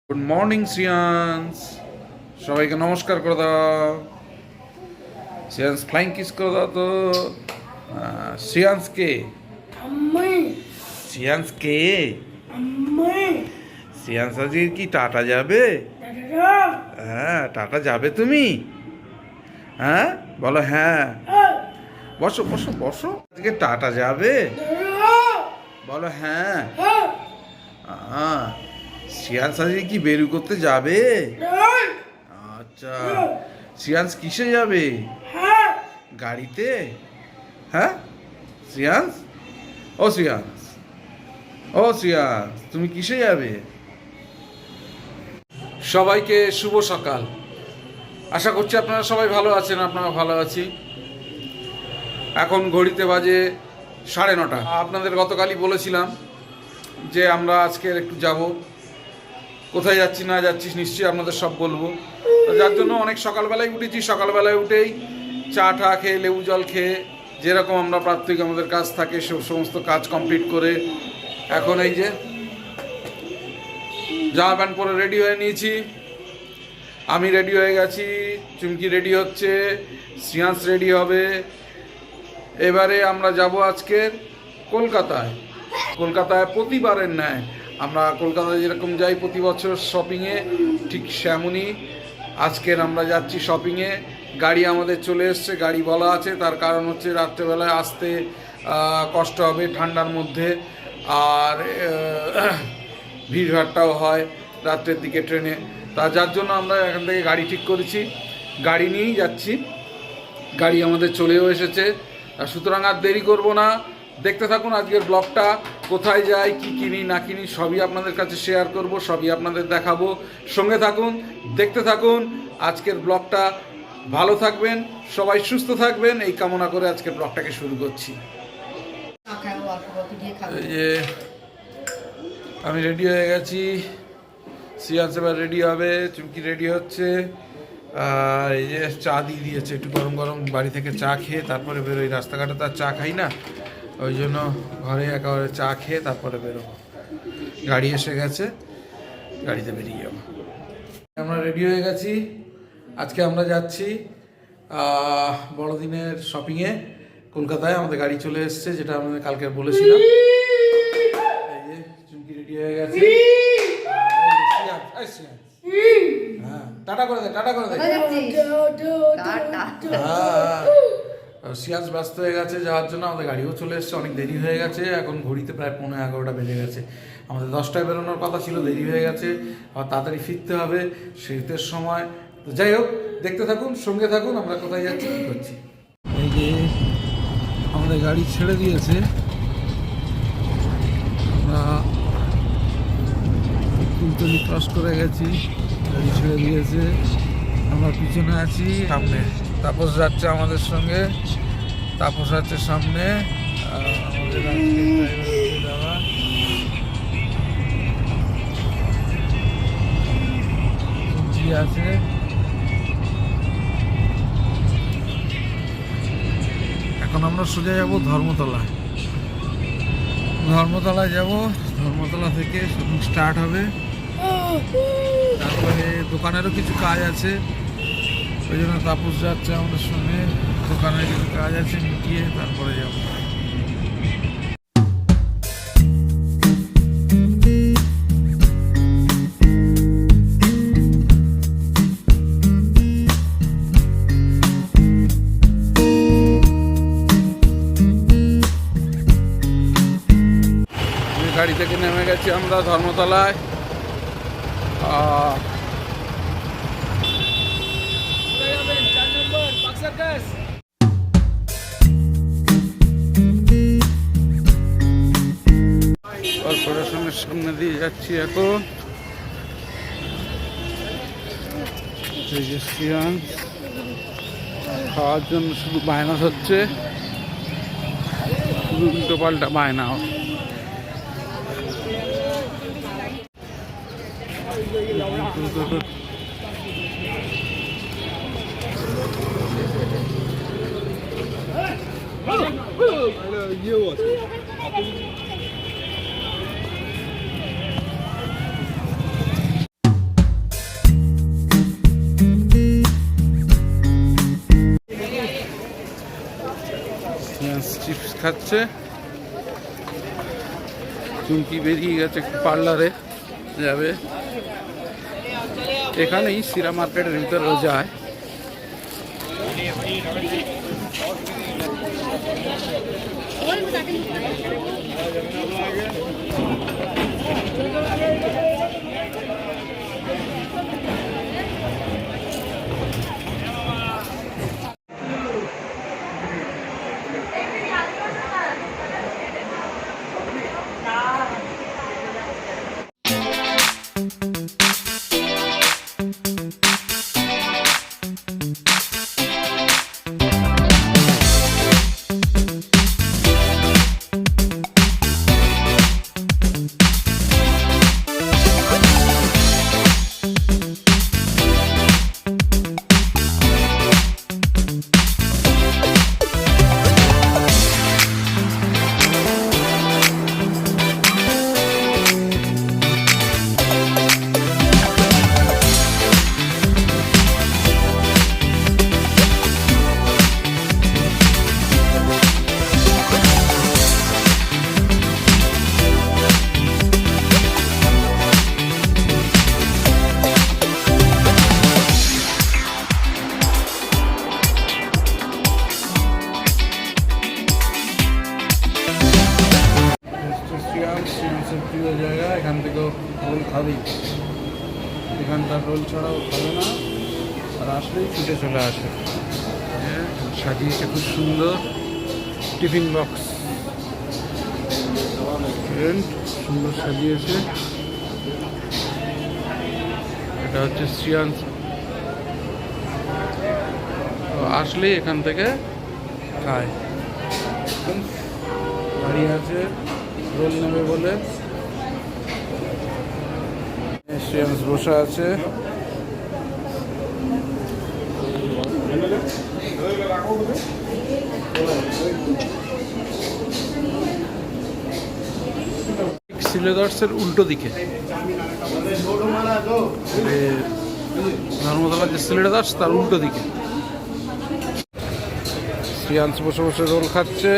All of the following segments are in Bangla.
গুড মর্নিং শ্রিয়াংস, সবাইকে নমস্কার করে দাও। শ্রিয়াংস ফ্লাইং কিস করে দাও তো। শ্রিয়াংস কে? শ্রিয়াংস কে? শ্রিয়াংস আজকে কি টাটা যাবে? হ্যাঁ, টাটা যাবে তুমি? হ্যাঁ বলো, হ্যাঁ। বসো বসো বসো, আজকে টাটা যাবে? বলো হ্যাঁ। শ্রিয়াংস আজকে কি বেরু করতে যাবে? আচ্ছা, শ্রিয়াংস কিসে যাবে? গাড়িতে? হ্যাঁ শ্রিয়াংস, ও শ্রিয়াংস, ও শ্রিয়াংস, তুমি কিসে যাবে? সবাইকে শুভ সকাল। আশা করছি আপনারা সবাই ভালো আছেন, আপনারা ভালো আছি। এখন ঘড়িতে বাজে 9:30। আপনাদের গতকালই বলেছিলাম যে আমরা আজকের একটু যাব, কোথায় যাচ্ছি না যাচ্ছি নিশ্চয়ই আপনাদের সব বলবো। যার জন্য অনেক সকালবেলায় উঠেছি। সকালবেলায় উঠেই চা টা খেয়ে, লেবু জল খেয়ে, যেরকম আমরা প্রাত্যহিক আমাদের কাজ থাকে সমস্ত কাজ কমপ্লিট করে এখন এই যে জামা প্যান্ট পরে রেডি হয়ে নিয়েছি। আমি রেডি হয়ে গেছি, চুমকি রেডি হচ্ছে, শ্রিয়াংস রেডি হবে। এবারে আমরা যাব আজকের কলকাতায়। কলকাতায় প্রতিবারের ন্যায় আমরা কলকাতায় যেরকম যাই প্রতি বছর শপিংয়ে, ঠিক সেমনই আজকের আমরা যাচ্ছি শপিংয়ে। গাড়ি আমাদের চলে এসছে, গাড়ি বলা আছে, তার কারণ হচ্ছে রাত্রেবেলায় আসতে কষ্ট হবে ঠান্ডার মধ্যে, আর ভিড়ভাড়টাও হয় রাত্রের দিকে ট্রেনে। যার জন্য আমরা এখান থেকে গাড়ি ঠিক করেছি, গাড়ি নিয়েই যাচ্ছি। গাড়ি আমাদের চলেও এসেছে, সুতরাং আর দেরি করব না। দেখতে থাকুন আজকের ব্লগটা। কোথায় যাই, কি কিনি না কিনি সবই আপনাদের কাছে শেয়ার করব, সবই আপনাদের দেখাবো। সঙ্গে থাকুন, দেখতে থাকুন আজকের ব্লগটা। ভালো থাকবেন, সবাই সুস্থ থাকবেন, এই কামনা করে আজকের ব্লগটাকে শুরু করছি। এই যে আমি রেডি হয়ে গেছি, শ্রিয়াংস এবার রেডি হবে, চুমকি রেডি হচ্ছে। আর এই যে চা দিয়ে দিয়েছে, একটু গরম গরম বাড়ি থেকে চা খেয়ে তারপরে বেরোই। রাস্তাঘাটে তো আর চা খাই না, ওই জন্য ঘরে একেবারে চা খেয়ে তারপরে বেরোবো। গাড়ি এসে গেছে, গাড়িতে বেরিয়ে যাবো। আমরা রেডি হয়ে গেছি, আজকে আমরা যাচ্ছি বড়দিনের শপিংয়ে কলকাতায়। আমাদের গাড়ি চলে এসছে, যেটা আমাদের কালকে বলেছিলাম। এই যে চুমকি রেডি হয়ে গেছে। হ্যাঁ, টাটা করে দে, টাটা করে দে। শ্রিয়াংস ব্যস্ত হয়ে গেছে যাওয়ার জন্য, আমাদের গাড়িও চলে এসছে। অনেক দেরি হয়ে গেছে, এখন ঘড়িতে প্রায় 11:15 বেজে গেছে। আমাদের 10টায় বেরোনোর কথা ছিল, দেরি হয়ে গেছে, আর তাড়াতাড়ি ফিরতে হবে শীতের সময়। তো যাই হোক, দেখতে থাকুন, সঙ্গে থাকুন, আমরা কোথায় যাচ্ছি কী করছি। এই যে আমাদের গাড়ি ছেড়ে দিয়েছে, আমরা কুলতলি ক্রস করে গেছি, গাড়ি ছেড়ে দিয়েছে। আমরা পিছনে আছি, সামনে তাপস যাচ্ছে আমাদের সঙ্গে। তাপস আছে সামনে, আমাদের যাওয়া আছে। এখন আমরা সোজা যাব ধর্মতলায়। ধর্মতলায় যাব, ধর্মতলা থেকে শুটিং স্টার্ট হবে। তারপরে দোকানেরও কিছু কাজ আছে, ওই জন্য তাপস যাচ্ছে আমাদের সঙ্গে। দোকানের কিছু কাজ আছে, মিটিয়ে তারপরে যাব। গাড়ি থেকে নেমে গেছি আমরা ধর্মতলায়। কর্পোরেশনের সামনে দিয়ে যাচ্ছি এখন। এই যে শ্রিয়াংস খাওয়ার জন্য শুধু বায়না হচ্ছে, শুধু উল্টো পাল্টা বায়না। খাচ্ছে। চুমকি বেরিয়ে গেছে একটু পার্লারে যাবে, এখানেই সিরা মার্কেটের ভিতরেও যায়। প্রিয় জায়গা, এখান থেকেও রোল খাবেই। এখানকার রোল ছাড়াও খাবে না, আর আসলেই ছুটে চলে আসে। সাজিয়েছে খুব সুন্দর টিফিন বক্স, সুন্দর সাজিয়েছে। এটা হচ্ছে শ্রিয়াংশ, আসলেই এখান থেকে খায়। দাঁড়িয়ে আছে রোল নেবে বলে, শ্রেয়াংশ বসে আছে। সিলেদার্সের উল্টো দিকে, ধর্মতলার যে সিলেদার্স তার উল্টো দিকে শ্রেয়াংশ বসে বসে রোল খাচ্ছে।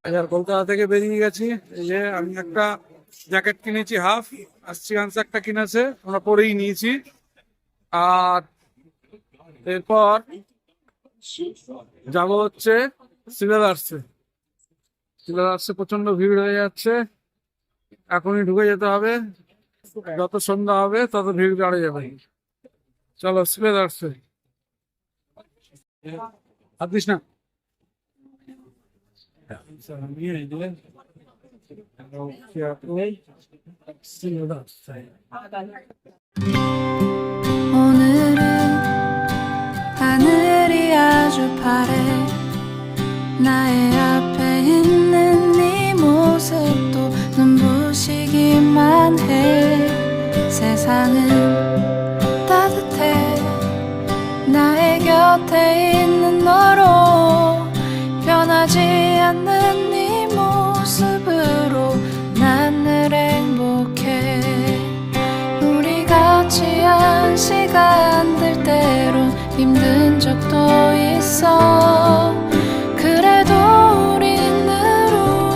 এবার কলকাতা থেকে বেরিয়ে গেছি। এই যে আমি একটা জ্যাকেট কিনেছি হাফ, আর শ্রিয়াংশ একটা কিনেছে, আমরা পরেই নিয়েছি। আর এরপর যাব হচ্ছে সিলেদার্সে। সিলেদার্সে প্রচন্ড ভিড় হয়ে যাচ্ছে, এখনই ঢুকে যেতে হবে, যত সন্ধ্যা হবে তত ভিড় বেড়ে যাবে। চলো সিলেদার্সে। হাত দিস না। 오늘은 하늘이 아주 파래 나의 앞에 있는 네 모습도 눈부시기만 해 세상은 따뜻해 나의 곁에 있는 너로 변하지 않는 네 모습으로 난 늘 행복해 우리 같이 한 시간들 때론 힘든 적도 있어 그래도 우린 늘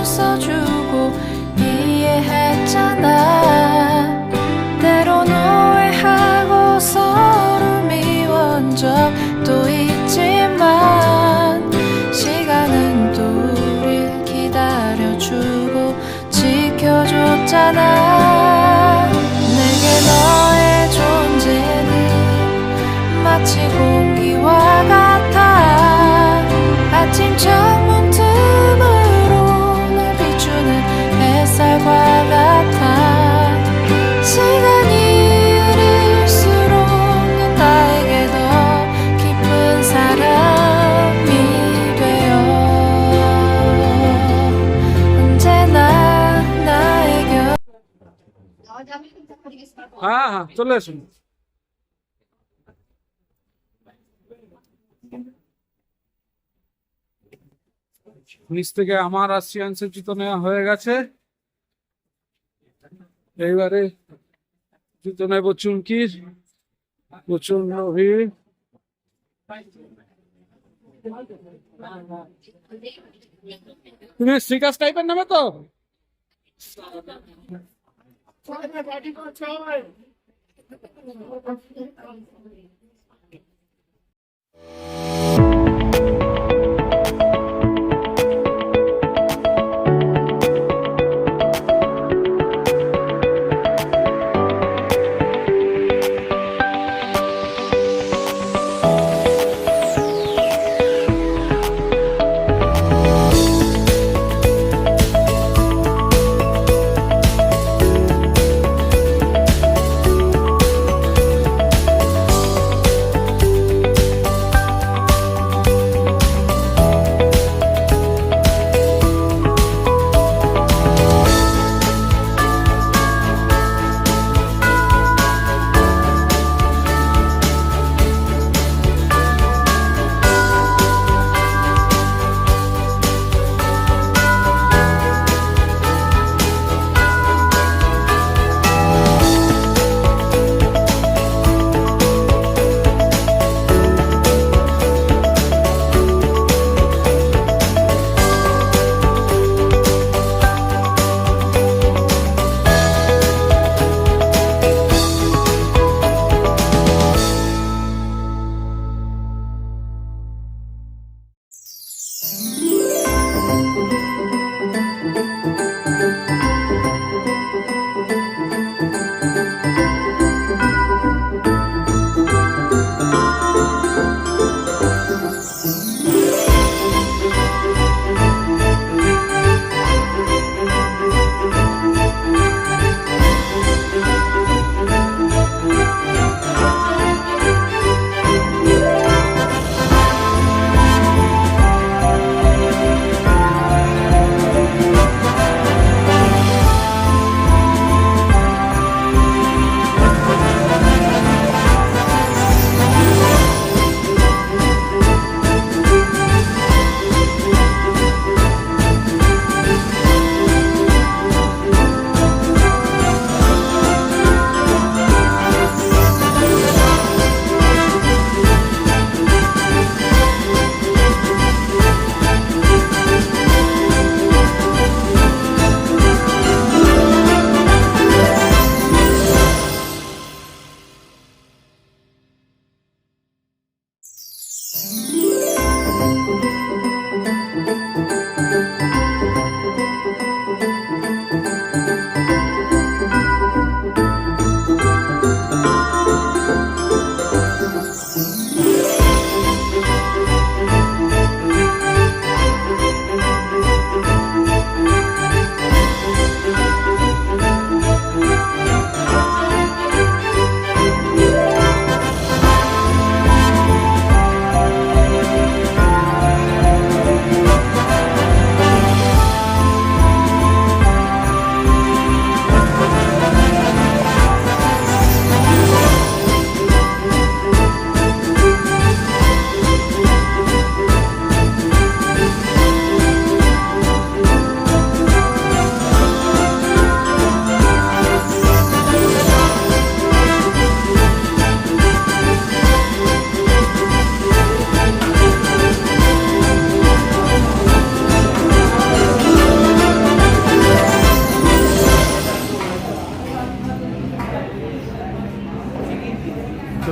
웃어주고 이해했잖아 때론 오해하고 서로 미워한 적도 있지만 시간은 또 우릴 기다려주고 지켜줬잖아 내게 너의 존재는 마치 공기와 같아 아침 창문 틈으로 날 비추는 햇살과 같아 시간이 흐를수록 넌 나에게 더 깊은 사람이 되어 언제나 나의 곁 হ্যাঁ হ্যাঁ, চলে আসুন। নিচ থেকে আমার আর শ্রিয়াংশের জুতো নেওয়া হয়ে গেছে। এইবারে জুতো নেবো চুমকির, প্রচন্ড ভিড়। তুমি স্নিকার্স টাইপের নেবে তো?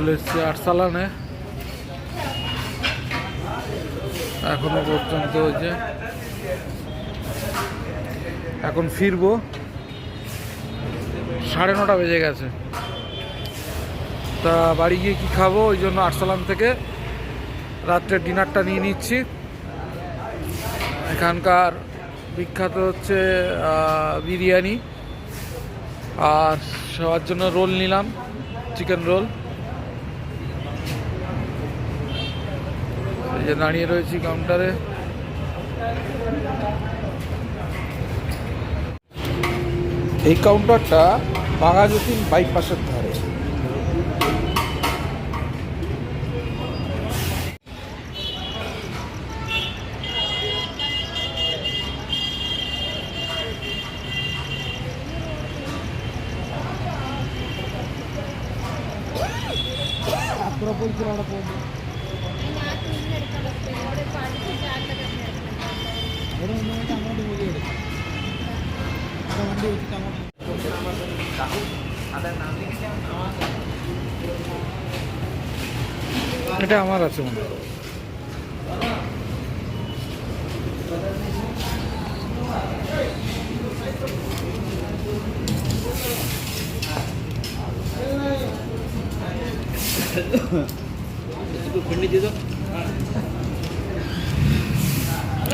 চলে এসেছি আরসালানে। এখনো পর্যন্ত ওই যে এখন ফিরবো, 9:30 বেজে গেছে। তা বাড়ি গিয়ে কি খাবো, ওই জন্য আরসালান থেকে রাত্রে ডিনারটা নিয়ে নিচ্ছি। এখানকার বিখ্যাত হচ্ছে বিরিয়ানি, আর সবার জন্য রোল নিলাম, চিকেন রোল। এই যে দাঁড়িয়ে রয়েছি কাউন্টারে। এই কাউন্টারটা বাঘাযতীন বাইপাসের ধারে। এটা আমার আছে মনে হয়।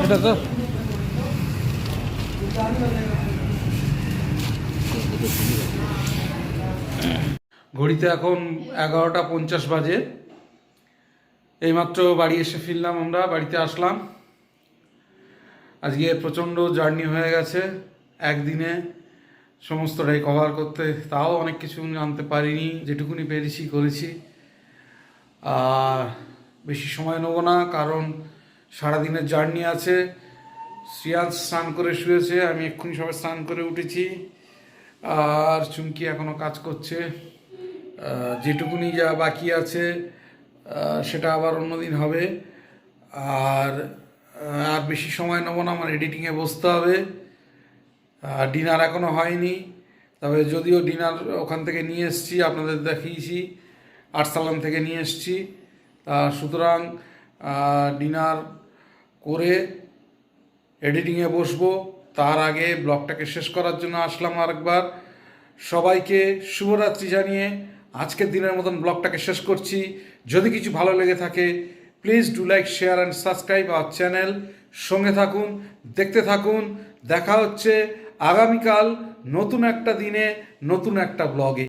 এটা তো ঘড়িতে এখন 11:50 বাজে। এইমাত্র বাড়ি এসে ফিরলাম, আমরা বাড়িতে আসলাম। আজকে প্রচণ্ড জার্নি হয়ে গেছে একদিনে সমস্তটাই কভার করতে, তাও অনেক কিছু জানতে পারিনি, যেটুকুনি পেরেছি করেছি। আর বেশি সময় নেবো না, কারণ সারাদিনের জার্নি আছে। শ্রিয়াংশ স্নান করে শুয়েছে, আমি এক্ষুনি সবাই স্নান করে উঠেছি। আর চুমকি এখনও কাজ করছে। যেটুকুনি যা বাকি আছে সেটা আবার অন্যদিন হবে। আর আর বেশি সময় নেবো না, আমার এডিটিংয়ে বসতে হবে। ডিনার এখনও হয়নি, তবে যদিও ডিনার ওখান থেকে নিয়ে এসেছি, আপনাদের দেখিয়েছি, আরসালান থেকে নিয়ে এসেছি। সুতরাং ডিনার করে এডিটিংয়ে বসবো। তার আগে ব্লগটাকে শেষ করার জন্য আসলাম আরেকবার। সবাইকে শুভরাত্রি জানিয়ে আজকের দিনের মতন ব্লগটাকে শেষ করছি। যদি কিছু ভালো লেগে থাকে, please do like, share and subscribe our channel. সঙ্গে থাকুন, দেখতে থাকুন। দেখা হচ্ছে আগামীকাল নতুন একটা দিনে, নতুন একটা ব্লগে।